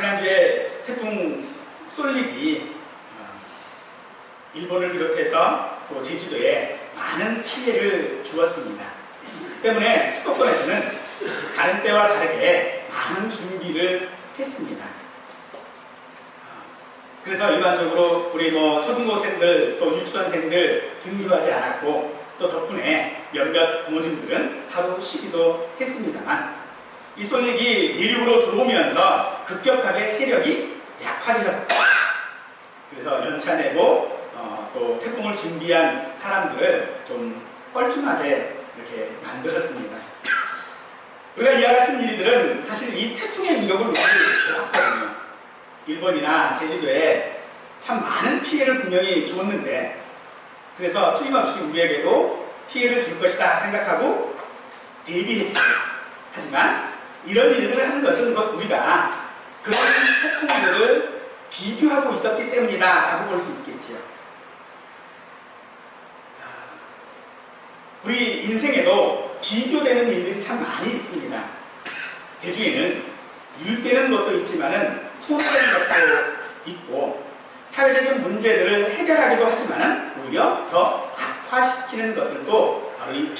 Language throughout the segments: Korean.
지난주에 태풍 쏠릭이 일본을 비롯해서 또 제주도에 많은 피해를 주었습니다. 때문에 수도권에서는 다른 때와 다르게 많은 준비를 했습니다. 그래서 일반적으로 우리 초등고생들 또 유치원생들 등교하지 않았고, 또 덕분에 몇몇 부모님들은 하루 쉬기도 했습니다만, 이 쏠릭이 내륙으로 들어오면서 급격하게 세력이 약화되었습니다. 그래서 연차 내고 또 태풍을 준비한 사람들을 좀 뻘쭘하게 이렇게 만들었습니다. 우리가 이와 같은 일들은 사실 이 태풍의 위력을 우리 보았거든요. 일본이나 제주도에 참 많은 피해를 분명히 주었는데, 그래서 틀림없이 우리에게도 피해를 줄 것이다 생각하고 대비했죠. 하지만 이런 일들을 하는 것은 우리가 그런 태풍들을 비교하고 있었기 때문이다 라고 볼 수 있겠지요. 우리 인생에도 비교되는 일들이 참 많이 있습니다. 그 중에는 유익되는 것도 있지만은 손해되는 것도 있고, 사회적인 문제들을 해결하기도 하지만은 오히려 더 악화시키는 것들도 바로 이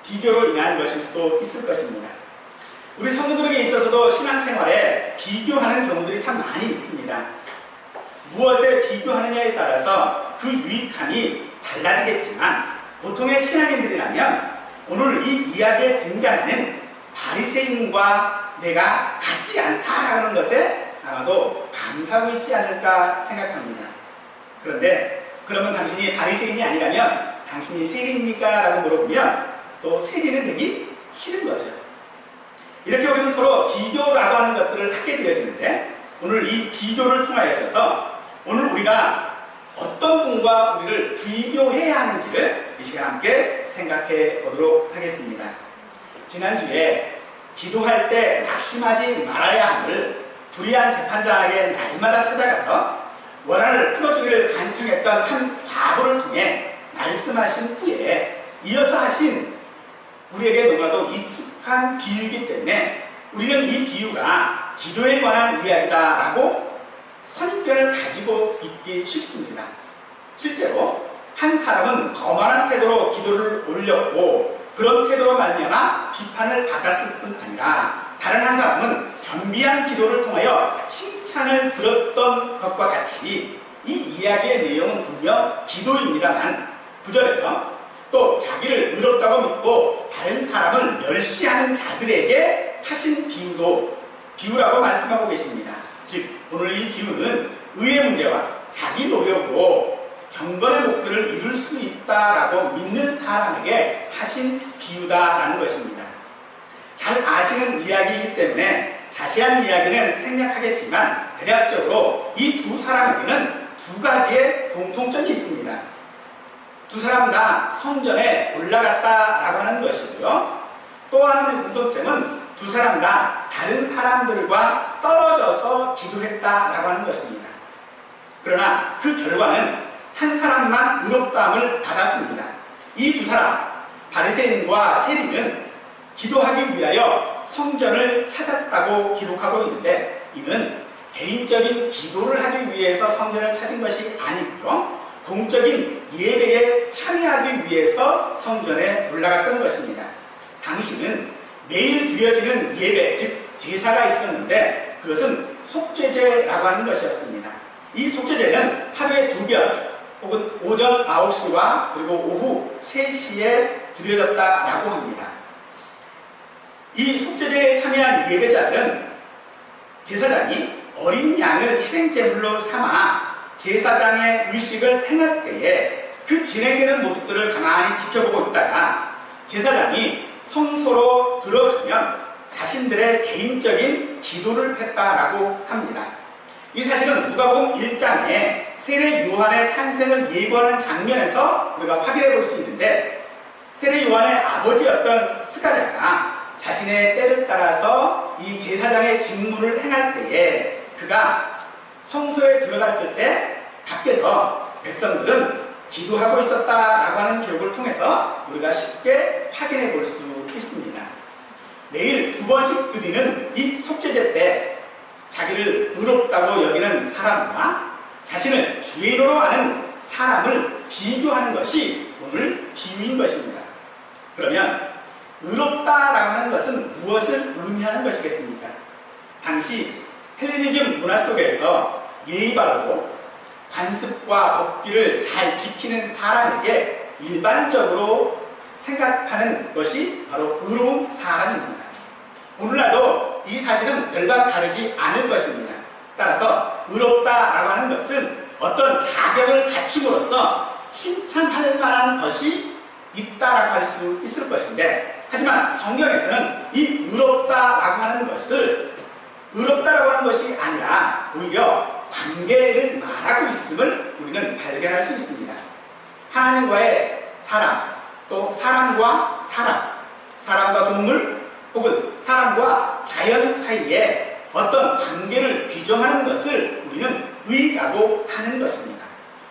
비교로 인한 것일 수도 있을 것입니다. 우리 성도들에게 있어서도 신앙생활에 비교하는 경우들이 참 많이 있습니다. 무엇에 비교하느냐에 따라서 그 유익함이 달라지겠지만, 보통의 신앙인들이라면 오늘 이 이야기에 등장하는 바리새인과 내가 같지 않다라는 것에 아마도 감사하고 있지 않을까 생각합니다. 그런데 그러면 당신이 바리새인이 아니라면 당신이 세리입니까? 라고 물어보면 또 세리는 되기 싫은 거죠. 이렇게 우리는 서로 비교라고 하는 것들을 하게 되어지는데, 오늘 이 비교를 통하여서 오늘 우리가 어떤 분과 우리를 비교해야 하는지를 이 시간 함께 생각해 보도록 하겠습니다. 지난주에 기도할 때 낙심하지 말아야 함을 불의한 재판장에게 날마다 찾아가서 원한을 풀어주기를 간청했던 한 과부를 통해 말씀하신 후에 이어서 하신 우리에게 너무나도 익숙한 비유이기 때문에 우리는 이 비유가 기도에 관한 이야기다라고 선입견을 가지고 있기 쉽습니다. 실제로 한 사람은 거만한 태도로 기도를 올렸고, 그런 태도로 말미암아 비판을 받았을 뿐 아니라 다른 한 사람은 겸비한 기도를 통하여 칭찬을 들었던 것과 같이 이 이야기의 내용은 분명 기도입니다만, 9절에서 또 자기를 의롭다고 믿고 다른 사람을 멸시하는 자들에게 하신 비유라고 말씀하고 계십니다. 즉 오늘 이 비유는 의의 문제와 자기 노력으로 경건의 목표를 이룰 수 있다라고 믿는 사람에게 하신 비유다라는 것입니다. 잘 아시는 이야기이기 때문에 자세한 이야기는 생략하겠지만, 대략적으로 이 두 사람에게는 두 가지의 공통점이 있습니다. 두 사람 다 성전에 올라갔다라고 하는 것이고요. 또 하나의 공통점은 두 사람 다 다른 사람들과 떨어져서 기도했다라고 하는 것입니다. 그러나 그 결과는 한 사람만 의롭다함을 받았습니다. 이 두 사람, 바리새인과 세리는 기도하기 위하여 성전을 찾았다고 기록하고 있는데, 이는 개인적인 기도를 하기 위해서 성전을 찾은 것이 아니고요, 공적인 예배에 참여하기 위해서 성전에 올라갔던 것입니다. 당시는 매일 드려지는 예배, 즉 제사가 있었는데 그것은 속죄제라고 하는 것이었습니다. 이 속죄제는 하루에 2번 혹은 오전 9시와 그리고 오후 3시에 드려졌다라고 합니다. 이 속죄제에 참여한 예배자들은 제사장이 어린 양을 희생제물로 삼아 제사장의 의식을 행할 때에 그 진행되는 모습들을 가만히 지켜보고 있다가 제사장이 성소로 들어가면 자신들의 개인적인 기도를 했다라고 합니다. 이 사실은 누가복음 1장에 세례 요한의 탄생을 예고하는 장면에서 우리가 확인해 볼 수 있는데, 세례 요한의 아버지였던 스가랴가 자신의 때를 따라서 이 제사장의 직무를 행할 때에 그가 성소에 들어갔을 때 밖에서 백성들은 기도하고 있었다라고 하는 기록을 통해서 우리가 쉽게 확인해 볼 수 있습니다. 매일 2번씩 드리는 이 속죄제 때 자기를 의롭다고 여기는 사람과 자신을 죄인으로 아는 사람을 비교하는 것이 오늘 비유인 것입니다. 그러면 의롭다라고 하는 것은 무엇을 의미하는 것이겠습니까? 당시 헬레니즘 문화 속에서 예의 바르고 관습과 법규를 잘 지키는 사람에게 일반적으로 생각하는 것이 바로 의로운 사람입니다. 오늘날도 이 사실은 별반 다르지 않을 것입니다. 따라서 의롭다라고 하는 것은 어떤 자격을 갖춤으로써 칭찬할 만한 것이 있다라고 할 수 있을 것인데, 하지만 성경에서는 이 의롭다라고 하는 것을 의롭다라고 하는 것이 아니라 오히려 관계를 말하고 있음을 우리는 발견할 수 있습니다. 하나님과의 사람, 또 사람과 사람, 사람과 동물 혹은 사람과 자연 사이에 어떤 관계를 규정하는 것을 우리는 의라고 하는 것입니다.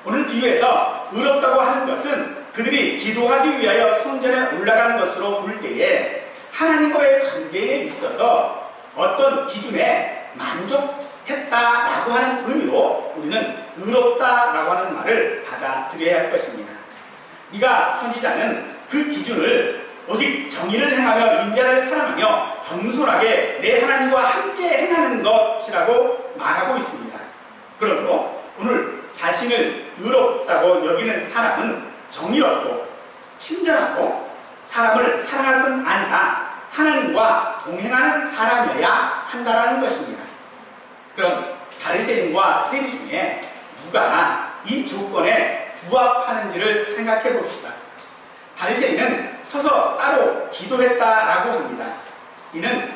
오늘 비유에서 의롭다고 하는 것은 그들이 기도하기 위하여 성전에 올라가는 것으로 볼 때에 하나님과의 관계에 있어서 어떤 기준에 만족했다라고 하는 의미로 우리는 의롭다라고 하는 말을 받아들여야 할 것입니다. 네가 선지자는 그 기준을 오직 정의를 행하며 인자를 사랑하며 겸손하게 내 하나님과 함께 행하는 것이라고 말하고 있습니다. 그러므로 오늘 자신을 의롭다고 여기는 사람은 정의롭고 친절하고 사람을 사랑할 뿐 아니라 하나님과 동행하는 사람이어야 한다는 것입니다. 그럼 바리새인과 세리 중에 누가 이 조건에 부합하는지를 생각해 봅시다. 바리새인은 서서 따로 기도했다라고 합니다. 이는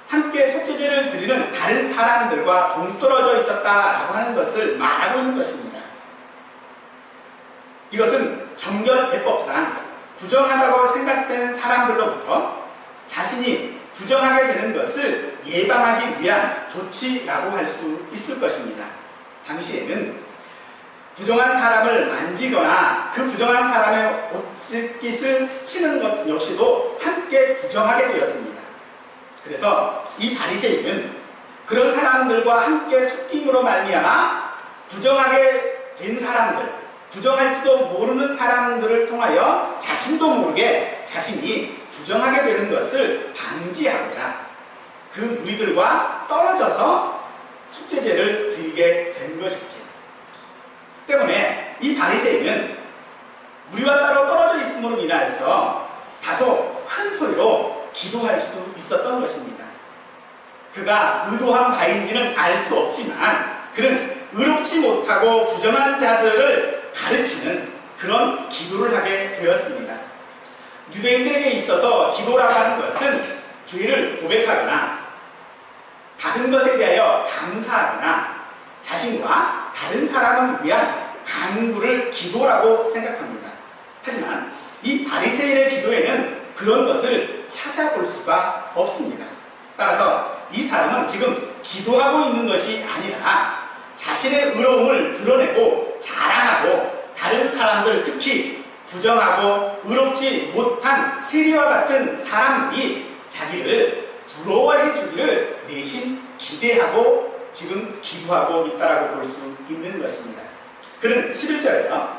함께 속죄제를 드리는 다른 사람들과 동떨어져 있었다라고 하는 것을 말하고 있는 것입니다. 이것은 정결 예법상 부정하다고 생각되는 사람들로부터 자신이 부정하게 되는 것을 예방하기 위한 조치라고 할 수 있을 것입니다. 당시에는 부정한 사람을 만지거나 그 부정한 사람의 옷깃을 스치는 것 역시도 함께 부정하게 되었습니다. 그래서 이 바리새인은 그런 사람들과 함께 섞임으로 말미암아 부정하게 된 사람들, 부정할지도 모르는 사람들을 통하여 자신도 모르게 자신이 부정하게 되는 것을 방지하고자 그 무리들과 떨어져서 속죄제를 드리게 된 것이지. 때문에 이 바리새인은 무리와 따로 떨어져 있음으로 인하여서 다소 큰 소리로 기도할 수 있었던 것입니다. 그가 의도한 바인지는 알 수 없지만 그는 의롭지 못하고 부정한 자들을 가르치는 그런 기도를 하게 되었습니다. 유대인들에게 있어서 기도라고 하는 것은 죄를 고백하거나 받은 것에 대하여 감사하거나 자신과 다른 사람을 위한 간구를 기도라고 생각합니다. 하지만 이 바리새인의 기도에는 그런 것을 찾아볼 수가 없습니다. 따라서 이 사람은 지금 기도하고 있는 것이 아니라 자신의 의로움을 드러내고 자랑하고 다른 사람들, 특히 부정하고 의롭지 못한 세리와 같은 사람들이 자기를 부러워해 주기를 내심 기대하고 지금 기도하고 있다라고 볼 수 있는 것입니다. 그는 11절에서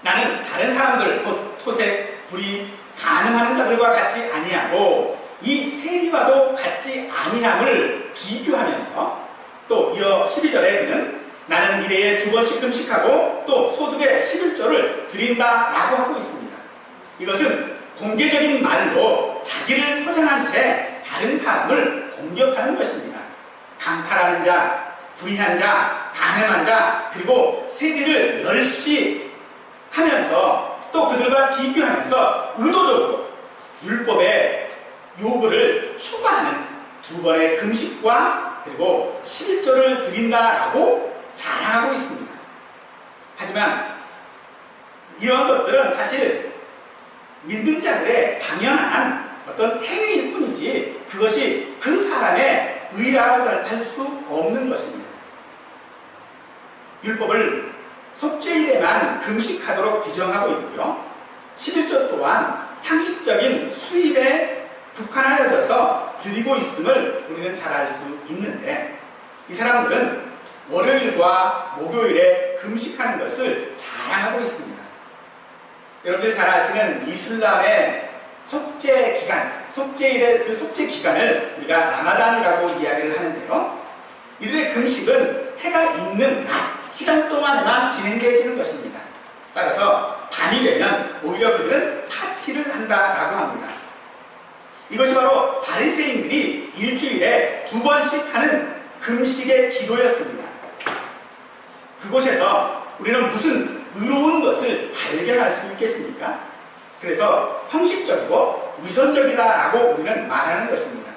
나는 다른 사람들, 곧 토색, 불의, 간음하는 자들과 같지 아니하고 이 세리와도 같지 아니함을 비교하면서 또 이어 12절에 그는 나는 일해에 2번씩 금식하고 또 소득의 11조를 드린다라고 하고 있습니다. 이것은 공개적인 말로 자기를 포장한 채 다른 사람을 공격하는 것입니다. 강탈하는 자, 불의한 자, 간음한 자, 그리고 세리를 멸시하면서 또 그들과 비교하면서 의도적으로 율법의 요구를 초과하는 2번의 금식과 그리고 11조를 드린다라고 자랑하고 있습니다. 하지만 이런 것들은 사실 믿는 자들의 당연한 어떤 행위일 뿐이지 그것이 그 사람의 의라고 할 수 없는 것입니다. 율법을 속죄일에만 금식하도록 규정하고 있고요. 11조 또한 상식적인 수입에 국한하여져서 드리고 있음을 우리는 잘 알 수 있는데, 이 사람들은 월요일과 목요일에 금식하는 것을 자랑하고 있습니다. 여러분들 잘 아시는 이슬람의 속죄 기간, 속죄일의 그 속죄 기간을 우리가 라마단이라고 이야기를 하는데요. 이들의 금식은 해가 있는 낮 시간 동안에만 진행되어지는 것입니다. 따라서 밤이 되면 오히려 그들은 파티를 한다라고 합니다. 이것이 바로 바리새인들이 일주일에 2번씩 하는 금식의 기도였습니다. 그곳에서 우리는 무슨 의로운 것을 발견할 수 있겠습니까? 그래서 형식적이고 위선적이다라고 우리는 말하는 것입니다.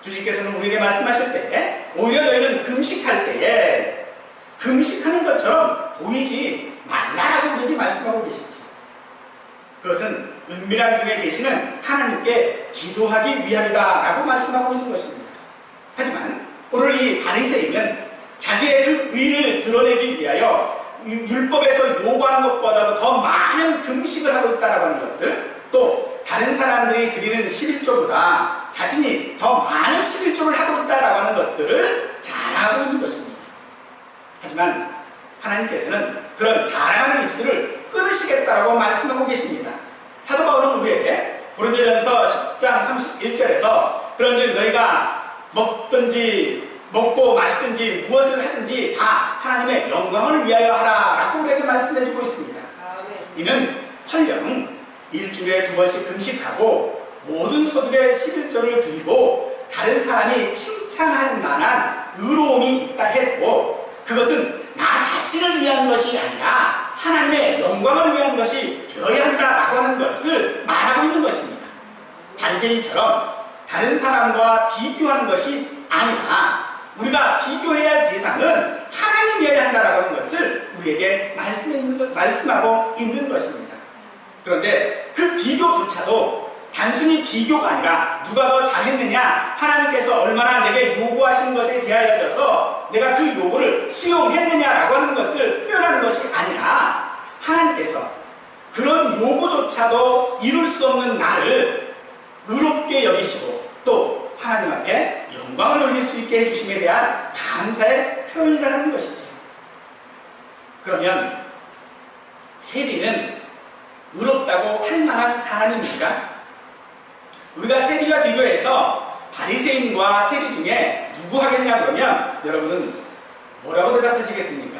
주님께서는 우리에게 말씀하실 때 오히려 너희는 금식할 때에 금식하는 것처럼 보이지 말라라고 우리에게 말씀하고 계시지. 그것은 은밀한 중에 계시는 하나님께 기도하기 위함이다라고 말씀하고 있는 것입니다. 하지만 오늘 이 바리새인은 자기의 그 의를 드러내기 위하여 율법에서 요구하는 것보다도 더 많은 금식을 하고 있다라고 하는 것들, 또 다른 사람들이 드리는 11조보다 자신이 더 많은 11조를 하고 있다라고 하는 것들을 자랑하고 있는 것입니다. 하지만 하나님께서는 그런 자랑하는 입술을 끊으시겠다라고 말씀하고 계십니다. 사도 바울은 우리에게 고린도전서 10장 31절에서 그런즉 너희가 먹고 마시든지 무엇을 하든지 다 하나님의 영광을 위하여 하라라고 우리에게 말씀해주고 있습니다. 이는 설령 일주일에 2번씩 금식하고 모든 소득의 11조를 드리고 다른 사람이 칭찬할 만한 의로움이 있다 해도 그것은 나 자신을 위한 것이 아니라 하나님의 영광을 위한 것이 되어야 한다라고 하는 것을 말하고 있는 것입니다. 바리새인처럼 다른 사람과 비교하는 것이 아니라 우리가 비교해야 할 대상은 하나님이어야 한다라고 하는 것을 우리에게 말씀하고 있는 것입니다. 그런데 그 비교조차도 단순히 비교가 아니라 누가 더 잘했느냐, 하나님께서 얼마나 내게 요구하신 것에 대하여져서 내가 그 요구를 수용했느냐라고 하는 것을 표현하는 것이 아니라 하나님께서 그런 요구조차도 이룰 수 없는 나를 의롭게 여기시고 또 하나님 앞에 영광을 올릴 수 있게 해주심에 대한 감사의 표현이라는 것이죠. 그러면 세리는 의롭다고 할 만한 사람입니까? 우리가 세리와 비교해서 바리새인과 세리 중에 누구 하겠냐 그러면 여러분은 뭐라고 대답하시겠습니까?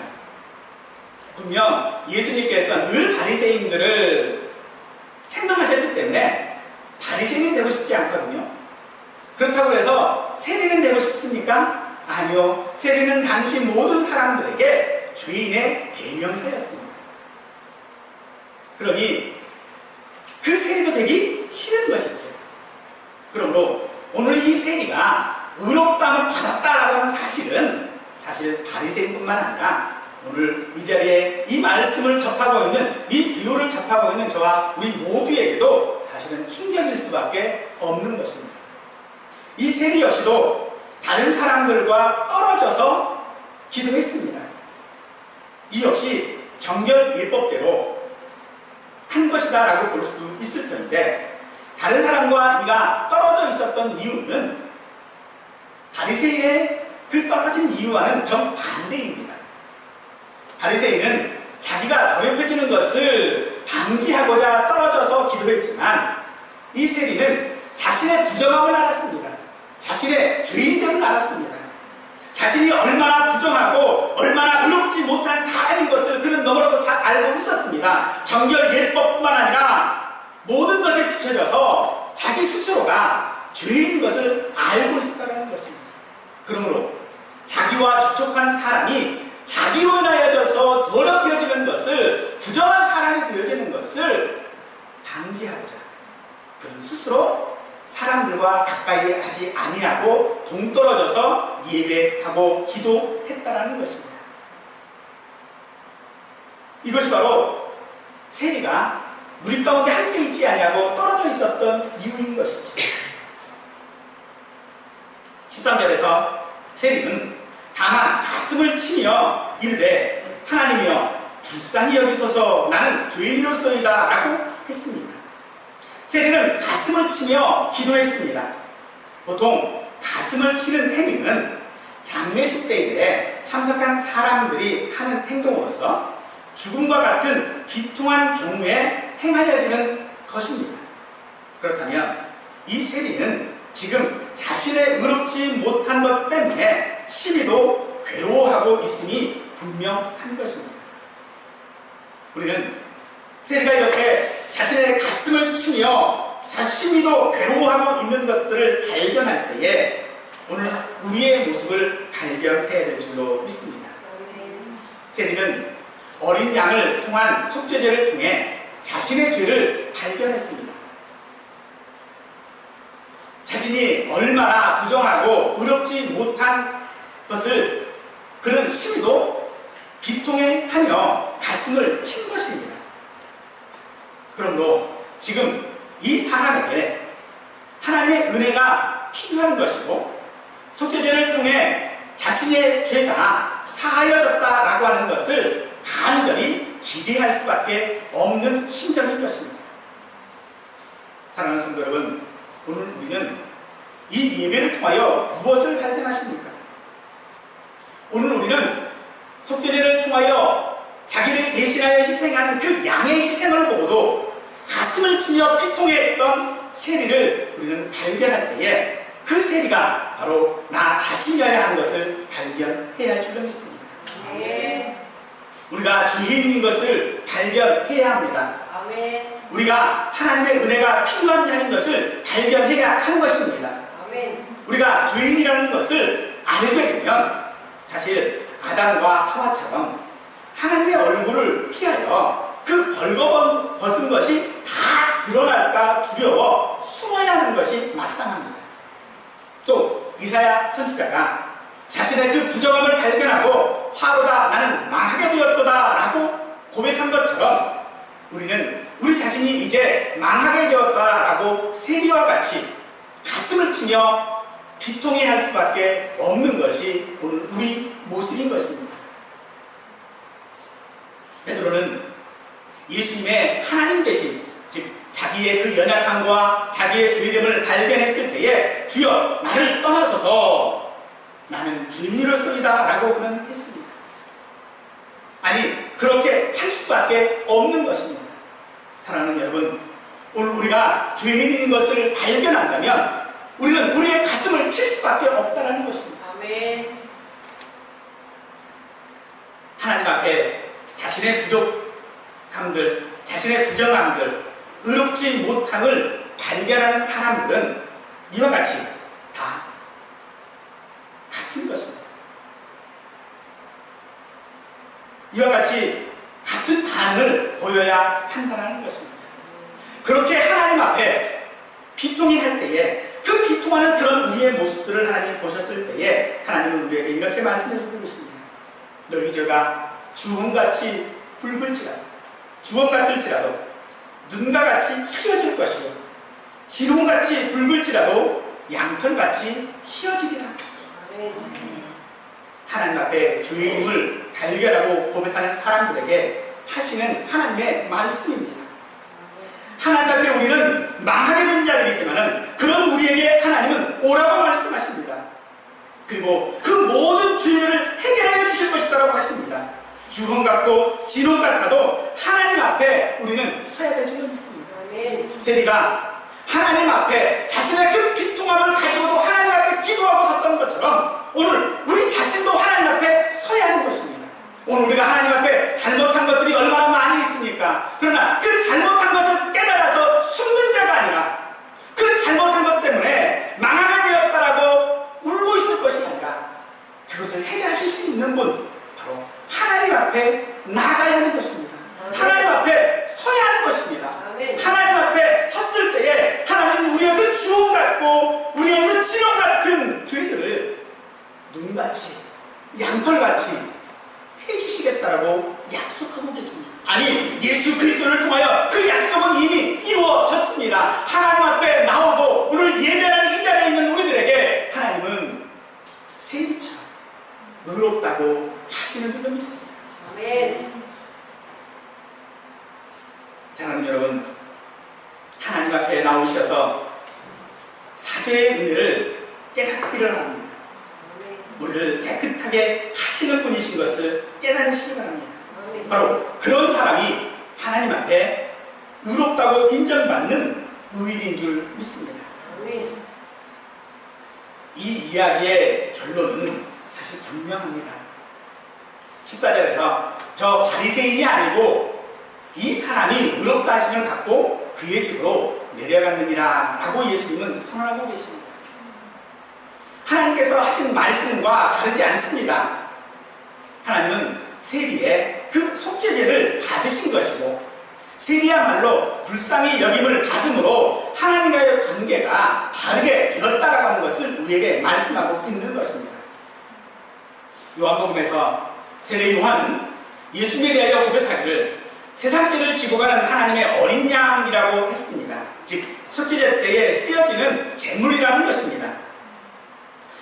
분명 예수님께서 늘 바리새인들을 책망하셨기 때문에 바리새인이 되고 싶지 않거든요. 그렇다고 해서 세리는 되고 싶습니까? 아니요. 세리는 당시 모든 사람들에게 죄인의 대명사였습니다. 그러니 그 세리도 되기 싫은 것이죠. 그러므로 오늘 이 세리가 의롭다함을 받았다라고 하는 사실은 사실 바리새인뿐만 아니라 오늘 이 자리에 이 말씀을 접하고 있는, 이 비유를 접하고 있는 저와 우리 모두에게도 사실은 충격일 수밖에 없는 것입니다. 이 세리 역시도 다른 사람들과 떨어져서 기도했습니다. 이 역시 정결예법대로 한 것이다 라고 볼 수 있을 텐데, 다른 사람과 이가 떨어져 있었던 이유는 바리새인의 그 떨어진 이유와는 정반대입니다. 바리새인은 자기가 더럽혀지는 것을 방지하고자 떨어져서 기도했지만 이 세리는 자신의 부정함을 알았습니다. 자신의 죄인됨을 알았습니다. 자신이 얼마나 부정하고 얼마나 의롭지 못한 사람인 것을 그는 너무나도 잘 알고 있었습니다. 정결 예법뿐만 아니라 모든 것에 비춰져서 자기 스스로가 죄인 것을 알고 있었다는 것입니다. 그러므로 자기와 접촉하는 사람이 자기로 인하여져서 더럽혀지는 것을, 부정한 사람이 되어지는 것을 방지하고자 그는 스스로 사람들과 가까이 하지 아니하고 동떨어져서 예배하고 기도했다라는 것입니다. 이것이 바로 세리가 우리 가운데 함께 있지 아니하고 떨어져 있었던 이유인 것이죠. 13절에서 세리는 다만 가슴을 치며 이르되 하나님이여 불쌍히 여기소서 나는 죄인이로소이다 라고 했습니다. 세리는 가슴을 치며 기도했습니다. 보통 가슴을 치는 행위는 장례식 때에 참석한 사람들이 하는 행동으로서 죽음과 같은 비통한 경우에 행하여지는 것입니다. 그렇다면 이 세리는 지금 자신의 의롭지 못한 것 때문에 심히도 괴로워하고 있음이 분명한 것입니다. 우리는 세리가 이렇게 자신의 가슴을 치며 자신이도 괴로워하고 있는 것들을 발견할 때에 오늘 우리의 모습을 발견해야 될 줄로 믿습니다. 세리는 어린 양을 통한 속죄제를 통해 자신의 죄를 발견했습니다. 자신이 얼마나 부정하고 의롭지 못한 것을 그는 심히도 비통해하며 가슴을 친 것입니다. 그러므로 지금 이 사람에게 하나님의 은혜가 필요한 것이고 속죄제를 통해 자신의 죄가 사하여졌다라고 하는 것을 간절히 기대할 수밖에 없는 심정인 것입니다. 사랑하는 성도 여러분, 오늘 우리는 이 예배를 통하여 무엇을 발견하십니까? 오늘 우리는 속죄제를 통하여 자기를 대신하여 희생하는 그 양의 희생을 보고도 가슴을 치며 피통해했던 세리를 우리는 발견할 때에 그 세리가 바로 나 자신이어야 하는 것을 발견해야 할 줄로 믿습니다. 네. 우리가 죄인인 것을 발견해야 합니다. 아멘. 우리가 하나님의 은혜가 필요한 자인 것을 발견해야 하는 것입니다. 아멘. 우리가 죄인이라는 것을 알게 되면 사실 아담과 하와처럼 하나님의 얼굴을 피하여 그 벌거벗은 것이 다 드러날까 두려워 숨어야 하는 것이 마땅합니다. 또 이사야 선지자가 자신의 그 부정함을 발견하고 화로다 나는 망하게 되었도다 라고 고백한 것처럼 우리는 우리 자신이 이제 망하게 되었다라고 세리와 같이 가슴을 치며 비통해할 수밖에 없는 것이 오늘 우리 모습인 것입니다. 베드로는 예수님의 하나님 되신, 즉 자기의 그 연약함과 자기의 죄됨을 발견했을 때에 주여 나를 떠나소서 나는 죄인이로소이다 라고 그는 했습니다. 아니 그렇게 할 수밖에 없는 것입니다. 사랑하는 여러분, 오늘 우리가 죄인인 것을 발견한다면 우리는 우리의 가슴을 칠 수밖에 없다는 것입니다. 아멘. 하나님 앞에 자신의 부족함들, 자신의 부정함들, 의롭지 못함을 발견하는 사람들은 이와 같이 다 같은 것입니다. 이와 같이 같은 반응을 보여야 한다는 것입니다. 그렇게 하나님 앞에 비통이 할 때에 그 비통하는 그런 우리의 모습들을 하나님이 보셨을 때에 하나님은 우리에게 이렇게 말씀해 주고 계십니다. 너희 죄가 주홍같이 붉을지라도 주홍 같을지라도 눈과 같이 희어질 것이요 진홍같이 붉을지라도 양털같이 희어지리라. 하나님 앞에 죄인임을 발견하고 고백하는 사람들에게 하시는 하나님의 말씀입니다. 하나님 앞에 우리는 망하게 된 자들이지만 그런 우리에게 하나님은 오라고 말씀하십니다. 그리고 그 모든 죄를 해결하여 주실 것이다라고 하십니다. 주홍 같고 진홍 같아도 하나님 앞에 우리는 서야 될 줄 믿습니다. 세리가 하나님 앞에 자신의 그 비통함을 가지고도 하나님 앞에 기도하고 섰던 것처럼 오늘 우리 자신도 하나님 앞에 서야 하는 것입니다. 오늘 우리가 하나님 앞에 잘못한 것들이 얼마나 많이 있습니까? 그러나 그 잘못한 것을 깨달아서 숨는 자가 아니라 그 잘못한 것 때문에 망하게 되었다라고 울고 있을 것이 아니라 그것을 해결하실 수 있는 분 바로 하나님 앞에 나아가야 하는 것입니다. 하나님 앞에 서야 하는 것입니다. 하나님 앞에 섰을 때에 하나님은 우리의 그 주홍 같고 우리의 그 진홍 같은 죄들을 눈같이 양털같이 해주시겠다라고 약속하고 계십니다. 아니 예수 그리스도를 통하여 그 약속은 이미 이루어졌습니다. 하나님 앞에 나오고 오늘 예배하는 이 자리에 있는 우리들에게 하나님은 세리처럼 의롭다고 하시는 줄로 믿습니다. 아멘. 사랑하는 여러분, 하나님 앞에 나오셔서 사죄의 은혜를 깨닫기를 합니다. 우리를 깨끗하게 하시는 분이신 것을 깨달으시기 바랍니다. 바로 그런 사람이 하나님 앞에 의롭다고 인정받는 의인인 줄 믿습니다. 이 이야기의 결론은 사실 분명합니다. 14절에서 저 바리새인이 아니고 이 사람이 의롭다 하심을 갖고 그의 집으로 내려갔느니라 라고 예수님은 선언하고 계십니다. 하나님께서 하신 말씀과 다르지 않습니다. 하나님은 세리의 그 속죄제를 받으신 것이고 세리야말로 불쌍히 여김을 받음으로 하나님과의 관계가 바르게 되었다라고 하는 것을 우리에게 말씀하고 있는 것입니다. 요한복음에서 세례 요한은 예수님에 대하여 고백하기를 세상 죄를 지고 가는 하나님의 어린 양이라고 했습니다. 즉 속죄제 때에 쓰여지는 제물이라는 것입니다.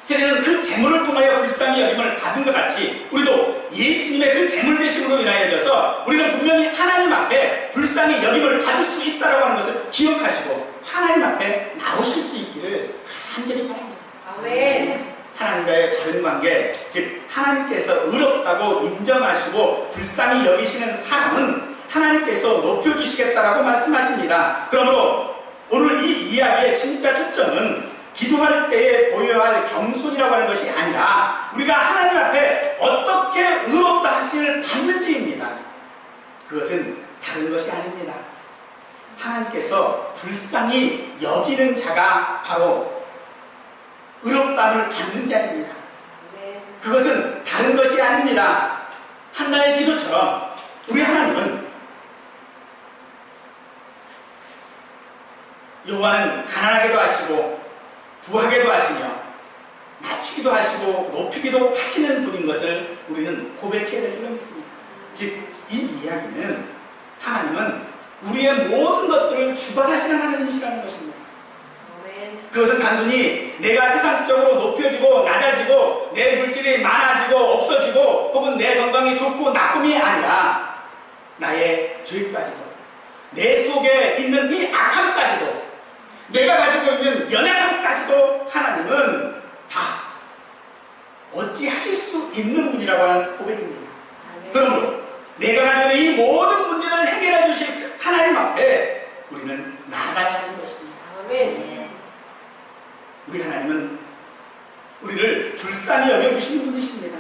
세례는 그 제물을 통하여 불쌍히 여김을 받은 것 같이 우리도 예수님의 그 제물 되심으로 인하여져서 우리는 분명히 하나님 앞에 불쌍히 여김을 받을 수 있다고 하는 것을 기억하시고 하나님 앞에 나오실 수 있기를 간절히 바랍니다. 아멘. 하나님과의 바른 관계, 즉 하나님께서 의롭다고 인정하시고 불쌍히 여기시는 사람은 하나님께서 높여주시겠다라고 말씀하십니다. 그러므로 오늘 이 이야기의 진짜 초점은 기도할 때에 보여야 할 겸손이라고 하는 것이 아니라 우리가 하나님 앞에 어떻게 의롭다 하심을 받는지입니다. 그것은 다른 것이 아닙니다. 하나님께서 불쌍히 여기는 자가 바로 의롭다함을 받는 자입니다. 그것은 다른 것이 아닙니다. 한나의 기도처럼 우리 하나님은 여호와는 가난하게도 하시고 부하게도 하시며 낮추기도 하시고 높이기도 하시는 분인 것을 우리는 고백해야 될 줄 믿습니다. 즉 이 이야기는 하나님은 우리의 모든 것들을 주관하시는 하나님이시라는 것입니다. 그것은 단순히 내가 세상적으로 높여지고 낮아지고 내 물질이 많아지고 없어지고 혹은 내 건강이 좋고 나쁨이 아니라 나의 죄까지도 내 속에 있는 이 악함까지도 내가 가지고 있는 연약함까지도 하나님은 다 어찌하실 수 있는 분이라고 하는 고백입니다. 그러므로 내가 가지고 있는 이 모든 문제를 해결해 주실 하나님 앞에 우리는 나아가야 하는 것입니다. 우리 하나님은 우리를 불쌍히 여겨주시는 분이십니다.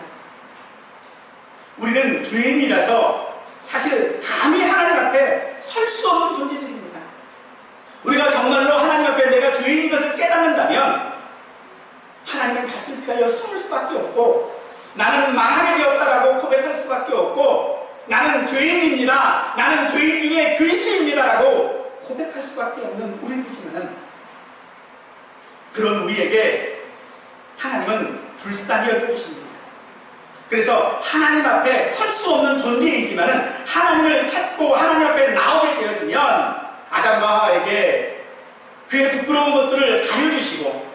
우리는 죄인이라서 사실 감히 하나님 앞에 설 수 없는 존재들입니다. 우리가 정말로 하나님 앞에 내가 죄인인 것을 깨닫는다면 하나님의 낯을 피하여 숨을 수밖에 없고 나는 망하게 되었다라고 고백할 수밖에 없고 나는 죄인입니다. 나는 죄인 중에 괴수입니다라고 고백할 수밖에 없는 우리들이지만 그런 우리에게 하나님은 불쌍히 여겨주십니다. 그래서 하나님 앞에 설 수 없는 존재이지만 하나님을 찾고 하나님 앞에 나오게 되어지면 아담과 하와에게 그의 부끄러운 것들을 가려주시고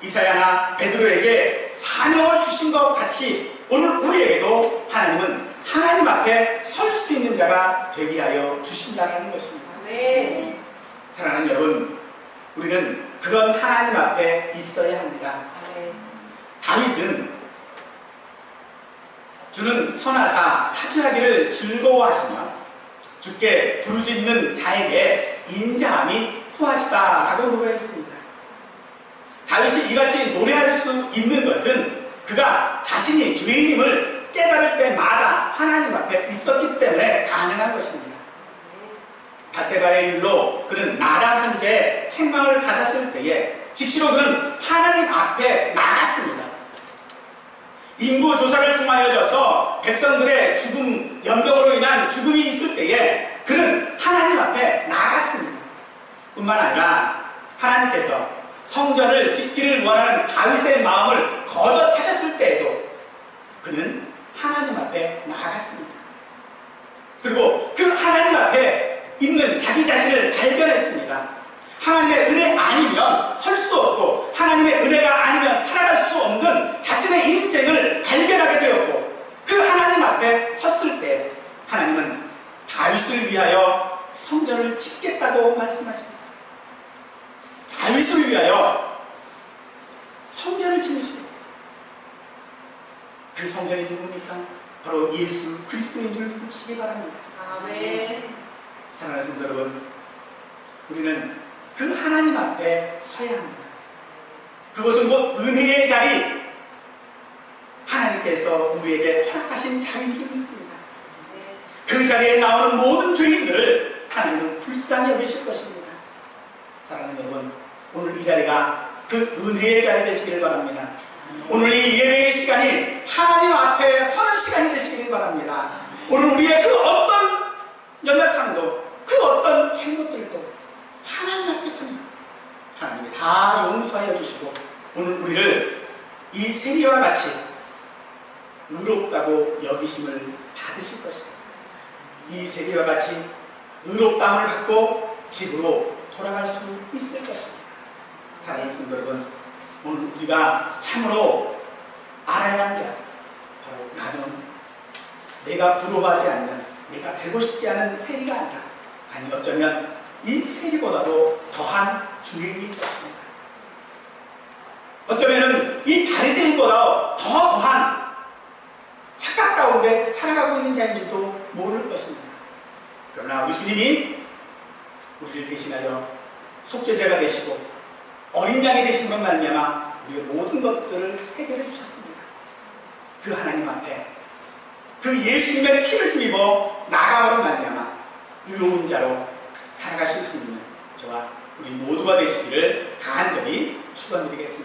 이사야나 베드로에게 사명을 주신 것 같이 오늘 우리에게도 하나님은 하나님 앞에 설 수 있는 자가 되게 하여 주신다는 것입니다. 사랑하는 여러분, 우리는 그런 하나님 앞에 있어야 합니다. 다윗은 주는 선하사 사죄하기를 즐거워하시며 주께 부르짖는 자에게 인자함이 후하시다라고 노래했습니다. 다윗이 이같이 노래할 수 있는 것은 그가 자신이 죄인임을 깨달을 때마다 하나님 앞에 있었기 때문에 가능한 것입니다. 바세바의 일로 그는 나단 선지자의 책망을 받았을 때에 즉시로 그는 하나님 앞에 나갔습니다. 인구 조사를 통하여져서 백성들의 죽음, 연병으로 인한 죽음이 있을 때에 그는 하나님 앞에 나갔습니다. 뿐만 아니라 하나님께서 성전을 짓기를 원하는 다윗의 마음을 거절하셨을 때에도 그는 하나님 앞에 나아갔습니다. 그리고 그 하나님 앞에 있는 자기 자신을 발견했습니다. 하나님의 은혜 아니면 설 수 없고 하나님의 은혜가 아니면 살아갈 수 없는 자신의 인생을 발견하게 되었고 그 하나님 앞에 섰을 때 하나님은 다윗을 위하여 성전을 짓겠다고 말씀하십니다. 다윗을 위하여 성전을 예수 그리스도인 줄 믿으시기 바랍니다. 아멘. 사랑하는 성도 여러분, 우리는 그 하나님 앞에 서야 합니다. 그것은 곧 은혜의 자리, 하나님께서 우리에게 허락하신 자리인 줄 믿습니다. 그 자리에 나오는 모든 죄인들을 하나님은 불쌍히 여기실 것입니다. 사랑하는 여러분, 오늘 이 자리가 그 은혜의 자리 되시기를 바랍니다. 오늘 이 예배의 시간이 하나님 앞에 서는 시간이 되시기를 바랍니다. 오늘 우리의 그 어떤 연약함도, 그 어떤 잘못들도 하나님 앞에 서면 하나님이 다 용서하여 주시고, 오늘 우리를 이 세리와 같이 의롭다고 여기심을 받으실 것입니다. 이 세리와 같이 의롭다함을 받고 집으로 돌아갈 수 있을 것입니다. 사랑하는 성도 여러분, 오늘 우리가 참으로 알아야 하는 자, 바로 나는 내가 부러워하지 않는, 내가 되고 싶지 않은 세리가 아니라, 아니 어쩌면 이 세리보다도 더한 주인일 것입니다. 어쩌면 이 바리새인보다 더한 착각 가운데 살아가고 있는 자인지도 모를 것입니다. 그러나 우리 주님이 우리를 대신하여 속죄제가 되시고 어린 양이 되신 것 말미암아 우리의 모든 것들을 해결해 주셨습니다. 그 하나님 앞에 그 예수님의 피를 힘입어 나감으로 말미암아 의로운 자로 살아가실 수 있는 저와 우리 모두가 되시기를 간절히 축원드리겠습니다.